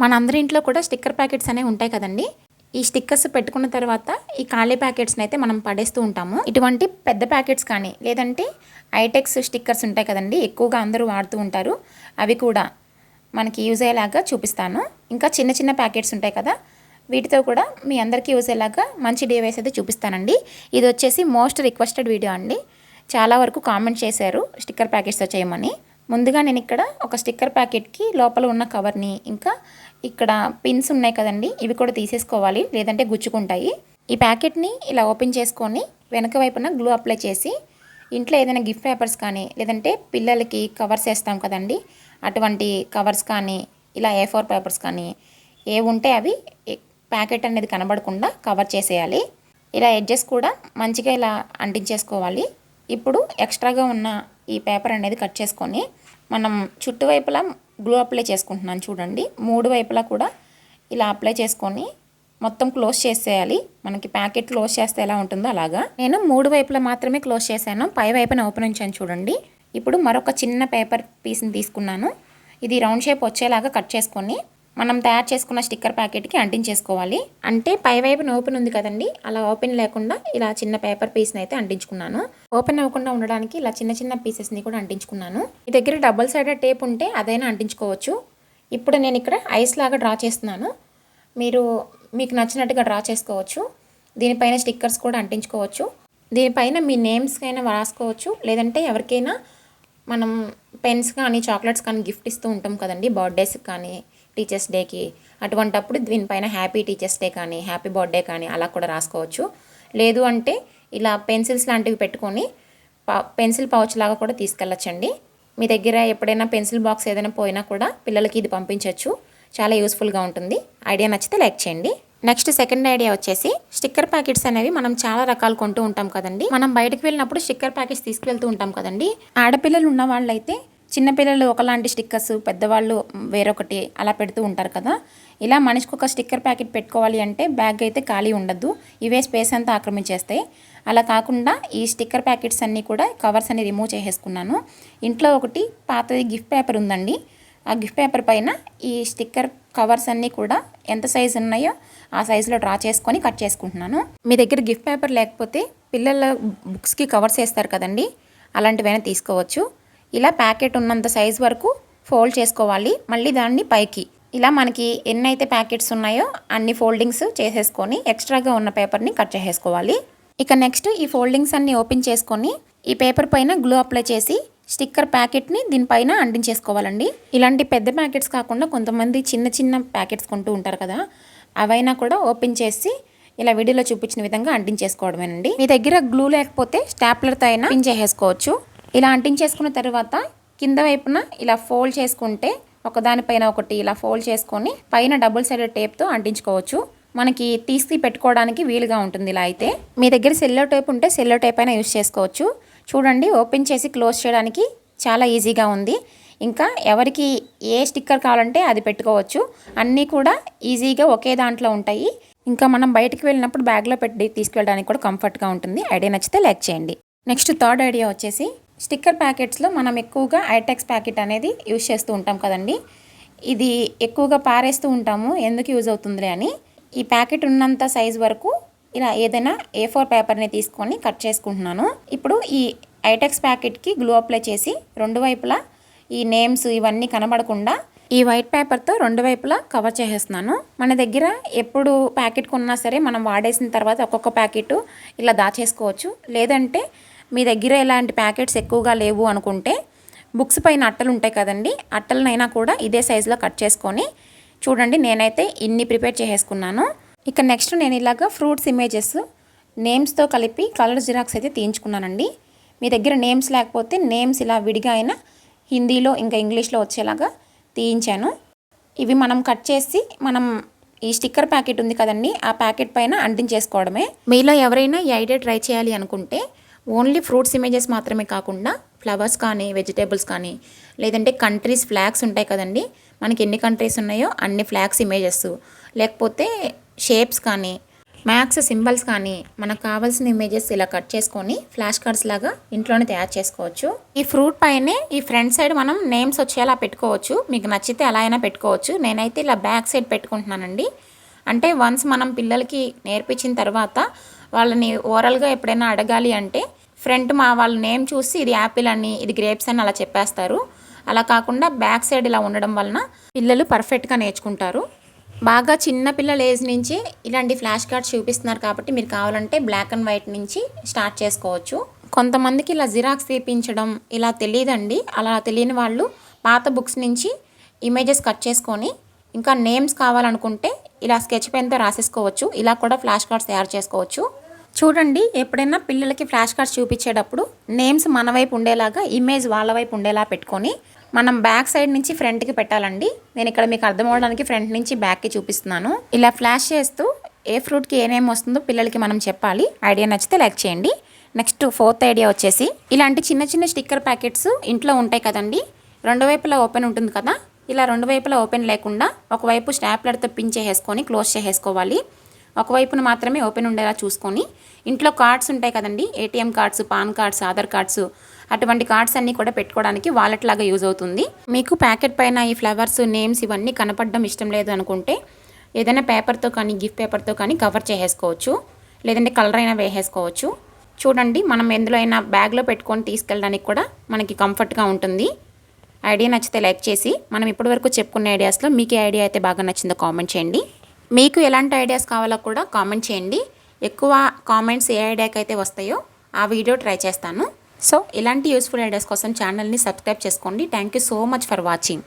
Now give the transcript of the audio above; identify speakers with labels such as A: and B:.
A: మనందరి ఇంట్లో కూడా స్టిక్కర్ ప్యాకెట్స్ అనేవి ఉంటాయి కదండి. ఈ స్టిక్కర్స్ పెట్టుకున్న తర్వాత ఈ ఖాళీ ప్యాకెట్స్ని అయితే మనం పడేస్తూ ఉంటాము. ఇటువంటి పెద్ద ప్యాకెట్స్ కానీ లేదంటే ఐటెక్స్ స్టిక్కర్స్ ఉంటాయి కదండి, ఎక్కువగా అందరూ వాడుతూ ఉంటారు. అవి కూడా మనకి యూజ్ అయ్యేలాగా చూపిస్తాను. ఇంకా చిన్న చిన్న ప్యాకెట్స్ ఉంటాయి కదా, వీటితో కూడా మీ అందరికీ యూజ్ అయ్యేలాగా మంచి డివైస్ అయితే చూపిస్తానండి. ఇది వచ్చేసి మోస్ట్ రిక్వెస్టెడ్ వీడియో అండి. చాలా వరకు కామెంట్ చేశారు స్టిక్కర్ ప్యాకెట్స్తో చేయమని. ముందుగా నేను ఇక్కడ ఒక స్టిక్కర్ ప్యాకెట్కి లోపల ఉన్న కవర్ని, ఇంకా ఇక్కడ పిన్స్ ఉన్నాయి కదండి, ఇవి కూడా తీసేసుకోవాలి, లేదంటే గుచ్చుకుంటాయి. ఈ ప్యాకెట్ని ఇలా ఓపెన్ చేసుకొని వెనక వైపున గ్లూ అప్లై చేసి ఇంట్లో ఏదైనా గిఫ్ట్ పేపర్స్ కానీ లేదంటే పిల్లలకి కవర్స్ వేస్తాం కదండి, అటువంటి కవర్స్ కానీ ఇలా A4 పేపర్స్ కానీ ఏ ఉంటే అవి ప్యాకెట్ అనేది కనబడకుండా కవర్ చేసేయాలి. ఇలా ఎడ్జెస్ కూడా మంచిగా ఇలా అంటించేసుకోవాలి. ఇప్పుడు ఎక్స్ట్రాగా ఉన్న ఈ పేపర్ అనేది కట్ చేసుకొని మనం చుట్టువైపులా గ్లూ అప్లై చేసుకుంటున్నాను చూడండి. 3 వైపులా కూడా ఇలా అప్లై చేసుకొని మొత్తం క్లోజ్ చేసేయాలి. మనకి ప్యాకెట్ క్లోజ్ చేస్తే ఎలా ఉంటుందో అలాగా. నేను 3 వైపులా మాత్రమే క్లోజ్ చేశాను, పై వైపున ఓపెన్ ఉంచాను చూడండి. ఇప్పుడు మరొక చిన్న పేపర్ పీస్ని తీసుకున్నాను. ఇది రౌండ్ షేప్ వచ్చేలాగా కట్ చేసుకొని మనం తయారు చేసుకున్న స్టిక్కర్ ప్యాకెట్కి అంటించేసుకోవాలి. అంటే పై వైపున ఓపెన్ ఉంది కదండి, అలా ఓపెన్ లేకుండా ఇలా చిన్న పేపర్ పీస్ని అయితే అంటించుకున్నాను. ఓపెన్ అవ్వకుండా ఉండడానికి ఇలా చిన్న చిన్న పీసెస్ని కూడా అంటించుకున్నాను. మీ దగ్గర డబుల్ సైడెడ్ టేప్ ఉంటే అదైనా అంటించుకోవచ్చు. ఇప్పుడు నేను ఇక్కడ ఐస్ లాగా డ్రా చేస్తున్నాను. మీకు నచ్చినట్టుగా డ్రా చేసుకోవచ్చు. దీనిపైన స్టిక్కర్స్ కూడా అంటించుకోవచ్చు. దీనిపైన మీ నేమ్స్కి అయినా రాసుకోవచ్చు, లేదంటే ఎవరికైనా మనం పెన్స్ కానీ చాక్లెట్స్ కానీ గిఫ్ట్ ఇస్తూ ఉంటాం కదండి, బర్త్డేస్కి కానీ టీచర్స్ డేకి. అటువంటప్పుడు దీనిపైన హ్యాపీ టీచర్స్ డే కానీ హ్యాపీ బర్త్డే కానీ అలా కూడా రాసుకోవచ్చు. లేదు అంటే ఇలా పెన్సిల్స్ లాంటివి పెట్టుకొని పెన్సిల్ పౌచ్ లాగా కూడా తీసుకెళ్ళచ్చండి. మీ దగ్గర ఎప్పుడైనా పెన్సిల్ బాక్స్ ఏదైనా పోయినా కూడా పిల్లలకి ఇది పంపించవచ్చు. చాలా యూస్ఫుల్గా ఉంటుంది. ఐడియా నచ్చితే లైక్ చేయండి. నెక్స్ట్ సెకండ్ ఐడియా వచ్చేసి స్టిక్కర్ ప్యాకెట్స్ అనేవి మనం చాలా రకాలు కొంటూ ఉంటాం కదండి. మనం బయటకు వెళ్ళినప్పుడు స్టిక్కర్ ప్యాకెట్స్ తీసుకువెళ్తూ ఉంటాం కదండి. ఆడపిల్లలు ఉన్న వాళ్ళైతే చిన్నపిల్లలు ఒకలాంటి స్టిక్కర్స్, పెద్దవాళ్ళు వేరొకటి అలా పెడుతూ ఉంటారు కదా. ఇలా మనిషికి ఒక స్టిక్కర్ ప్యాకెట్ పెట్టుకోవాలి అంటే బ్యాగ్ అయితే ఖాళీ ఉండద్దు, ఇవే స్పేస్ అంతా ఆక్రమించేస్తాయి. అలా కాకుండా ఈ స్టిక్కర్ ప్యాకెట్స్ అన్నీ కూడా కవర్స్ అన్ని రిమూవ్ చేసేసుకున్నాను. ఇంట్లో ఒకటి పాతది గిఫ్ట్ పేపర్ ఉందండి. ఆ గిఫ్ట్ పేపర్ పైన ఈ స్టిక్కర్ కవర్స్ అన్నీ కూడా ఎంత సైజు ఉన్నాయో ఆ సైజులో డ్రా చేసుకొని కట్ చేసుకుంటున్నాను. మీ దగ్గర గిఫ్ట్ పేపర్ లేకపోతే పిల్లల బుక్స్కి కవర్స్ వేస్తారు కదండి, అలాంటివైనా తీసుకోవచ్చు. ఇలా ప్యాకెట్ ఉన్నంత సైజు వరకు ఫోల్డ్ చేసుకోవాలి. మళ్ళీ దాన్ని పైకి ఇలా మనకి ఎన్నైతే ప్యాకెట్స్ ఉన్నాయో అన్ని ఫోల్డింగ్స్ చేసేసుకొని ఎక్స్ట్రాగా ఉన్న పేపర్ని కట్ చేసేసుకోవాలి. ఇక నెక్స్ట్ ఈ ఫోల్డింగ్స్ అన్ని ఓపెన్ చేసుకొని ఈ పేపర్ పైన గ్లూ అప్లై చేసి స్టిక్కర్ ప్యాకెట్ని దీనిపైన అంటించేసుకోవాలండి. ఇలాంటి పెద్ద ప్యాకెట్స్ కాకుండా కొంతమంది చిన్న చిన్న ప్యాకెట్స్ కొంటూ ఉంటారు కదా, అవైనా కూడా ఓపెన్ చేసి ఇలా వీడియోలో చూపించిన విధంగా అంటించేసుకోవడమేనండి. మీ దగ్గర గ్లూ లేకపోతే స్టాప్లర్తో అయినా పిన్ చేసేసుకోవచ్చు. ఇలా అంటించేసుకున్న తర్వాత కింద వైపున ఇలా ఫోల్డ్ చేసుకుంటే ఒకదానిపైన ఒకటి ఇలా ఫోల్డ్ చేసుకొని పైన డబుల్ సైడెడ్ టేప్తో అంటించుకోవచ్చు. మనకి తీసి పెట్టుకోవడానికి వీలుగా ఉంటుంది. ఇలా అయితే మీ దగ్గర సెల్లో టేప్ ఉంటే సెల్లో టేప్ అయినా యూజ్ చేసుకోవచ్చు. చూడండి, ఓపెన్ చేసి క్లోజ్ చేయడానికి చాలా ఈజీగా ఉంది. ఇంకా ఎవరికి ఏ స్టిక్కర్ కావాలంటే అది పెట్టుకోవచ్చు. అన్నీ కూడా ఈజీగా ఒకే దాంట్లో ఉంటాయి. ఇంకా మనం బయటికి వెళ్ళినప్పుడు బ్యాగ్లో పెట్టి తీసుకెళ్ళడానికి కూడా కంఫర్ట్గా ఉంటుంది. ఐడియా నచ్చితే లైక్ చేయండి. నెక్స్ట్ థర్డ్ ఐడియా వచ్చేసి స్టిక్కర్ ప్యాకెట్స్లో మనం ఎక్కువగా ఐటెక్స్ ప్యాకెట్ అనేది యూజ్ చేస్తూ ఉంటాం కదండి. ఇది ఎక్కువగా పారేస్తూ ఉంటాము, ఎందుకు యూజ్ అవుతుందిలే అని. ఈ ప్యాకెట్ ఉన్నంత సైజు వరకు ఇలా ఏదైనా A4 పేపర్ని తీసుకొని కట్ చేసుకుంటున్నాను. ఇప్పుడు ఈ ఐటెక్స్ ప్యాకెట్కి గ్లూ అప్లై చేసి రెండు వైపులా ఈ నేమ్స్ ఇవన్నీ కనబడకుండా ఈ వైట్ పేపర్తో రెండు వైపులా కవర్ చేసేస్తున్నాను. మన దగ్గర ఎప్పుడు ప్యాకెట్ కొన్నా సరే మనం వాడేసిన తర్వాత ఒక్కొక్క ప్యాకెట్ ఇలా దాచేసుకోవచ్చు. లేదంటే మీ దగ్గర ఇలాంటి ప్యాకెట్స్ ఎక్కువగా లేవు అనుకుంటే బుక్స్ పైన అట్టలు ఉంటాయి కదండి, అట్టలనైనా కూడా ఇదే సైజులో కట్ చేసుకొని చూడండి, నేనైతే ఇన్ని ప్రిపేర్ చేసేసుకున్నాను. ఇక నెక్స్ట్ నేను ఇలాగా ఫ్రూట్స్ ఇమేజెస్ నేమ్స్తో కలిపి కలర్ జిరాక్స్ అయితే తీయించుకున్నానండి. మీ దగ్గర నేమ్స్ లేకపోతే నేమ్స్ ఇలా విడిగా అయినా హిందీలో ఇంకా ఇంగ్లీష్లో వచ్చేలాగా తీయించాను. ఇవి మనం కట్ చేసి మనం ఈ స్టిక్కర్ ప్యాకెట్ ఉంది కదండి, ఆ ప్యాకెట్ పైన అంటించేసుకోవడమే. మీలో ఎవరైనా ఈ ఐడియా ట్రై చేయాలి అనుకుంటే ఓన్లీ ఫ్రూట్స్ ఇమేజెస్ మాత్రమే కాకుండా ఫ్లవర్స్ కానీ వెజిటేబుల్స్ కానీ లేదంటే కంట్రీస్ ఫ్లాగ్స్ ఉంటాయి కదండి, మనకి ఎన్ని కంట్రీస్ ఉన్నాయో అన్ని ఫ్లాగ్స్ ఇమేజెస్, లేకపోతే షేప్స్ కానీ మ్యాథ్స్ సింబల్స్ కానీ మనకు కావాల్సిన ఇమేజెస్ ఇలా కట్ చేసుకొని ఫ్లాష్ కార్డ్స్ లాగా ఇంట్లోనే తయారు చేసుకోవచ్చు. ఈ ఫ్రూట్ పైనే ఈ ఫ్రంట్ సైడ్ మనం నేమ్స్ వచ్చేలా పెట్టుకోవచ్చు. మీకు నచ్చితే అలా అయినా పెట్టుకోవచ్చు. నేనైతే ఇలా బ్యాక్ సైడ్ పెట్టుకుంటున్నానండి. అంటే వన్స్ మనం పిల్లలకి నేర్పించిన తర్వాత వాళ్ళని ఓరల్గా ఎప్పుడైనా అడగాలి అంటే ఫ్రంట్ వాళ్ళ నేమ్ చూసి ఇది యాపిల్ అని ఇది గ్రేప్స్ అని అలా చెప్పేస్తారు. అలా కాకుండా బ్యాక్ సైడ్ ఇలా ఉండడం వలన పిల్లలు పర్ఫెక్ట్గా నేర్చుకుంటారు. బాగా చిన్న పిల్లల ఏజ్ నుంచి ఇలాంటి ఫ్లాష్ కార్డ్స్ చూపిస్తున్నారు కాబట్టి మీరు కావాలంటే బ్లాక్ అండ్ వైట్ నుంచి స్టార్ట్ చేసుకోవచ్చు. కొంతమందికి ఇలా జిరాక్స్ తీపించడం ఇలా తెలియదండి. అలా తెలియని వాళ్ళు పాత బుక్స్ నుంచి ఇమేజెస్ కట్ చేసుకొని ఇంకా నేమ్స్ కావాలనుకుంటే ఇలా స్కెచ్ పెన్తో రాసేసుకోవచ్చు. ఇలా కూడా ఫ్లాష్ కార్డ్స్ తయారు చేసుకోవచ్చు. చూడండి, ఎప్పుడైనా పిల్లలకి ఫ్లాష్ కార్డ్స్ చూపించేటప్పుడు నేమ్స్ మన వైపు ఉండేలాగా ఇమేజ్ వాళ్ళ వైపు ఉండేలా పెట్టుకొని మనం బ్యాక్ సైడ్ నుంచి ఫ్రంట్కి పెట్టాలండి. నేను ఇక్కడ మీకు అర్థం అవడానికి ఫ్రంట్ నుంచి బ్యాక్కి చూపిస్తున్నాను. ఇలా ఫ్లాష్ చేస్తూ ఏ ఫ్రూట్కి ఏ నేమ్ వస్తుందో పిల్లలకి మనం చెప్పాలి. ఐడియా నచ్చితే లైక్ చేయండి. నెక్స్ట్ 4th ఐడియా వచ్చేసి ఇలాంటి చిన్న చిన్న స్టిక్కర్ ప్యాకెట్స్ ఇంట్లో ఉంటాయి కదండి. రెండు వైపులా ఓపెన్ ఉంటుంది కదా. ఇలా రెండు వైపులా ఓపెన్ లేకుండా ఒకవైపు స్టాప్లర్తో పిన్ చేసేసుకొని క్లోజ్ చేసేసుకోవాలి. ఒకవైపున మాత్రమే ఓపెన్ ఉండేలా చూసుకొని ఇంట్లో కార్డ్స్ ఉంటాయి కదండి, ATM cards, pan cards, Aadhaar cards, అటువంటి కార్డ్స్ అన్నీ కూడా పెట్టుకోవడానికి వాలెట్ లాగా యూజ్ అవుతుంది. మీకు ప్యాకెట్ పైన ఈ ఫ్లవర్స్ నేమ్స్ ఇవన్నీ కనపడడం ఇష్టం లేదు అనుకుంటే ఏదైనా పేపర్తో కానీ గిఫ్ట్ పేపర్తో కానీ కవర్ చేసేసుకోవచ్చు. లేదంటే కలర్ అయినా వేసేసుకోవచ్చు. చూడండి, మనం ఎందులో అయినా బ్యాగ్లో పెట్టుకొని తీసుకెళ్ళడానికి కూడా మనకి కంఫర్ట్గా ఉంటుంది. ఐడియా నచ్చితే లైక్ చేసి మనం ఇప్పటివరకు చెప్పుకున్న ఐడియాస్లో మీకు ఏ ఐడియా అయితే బాగా నచ్చిందో కామెంట్ చేయండి. మీకు ఎలాంటి ఐడియాస్ కావాలో కూడా కామెంట్ చేయండి. ఎక్కువ కామెంట్స్ ఏ ఐడియాకి అయితే వస్తాయో ఆ వీడియో ట్రై చేస్తాను. సో ఇలాంటి యూస్ఫుల్ ఐడియాస్ కోసం ఛానల్ని సబ్స్క్రైబ్ చేసుకోండి. Thank you so much for watching.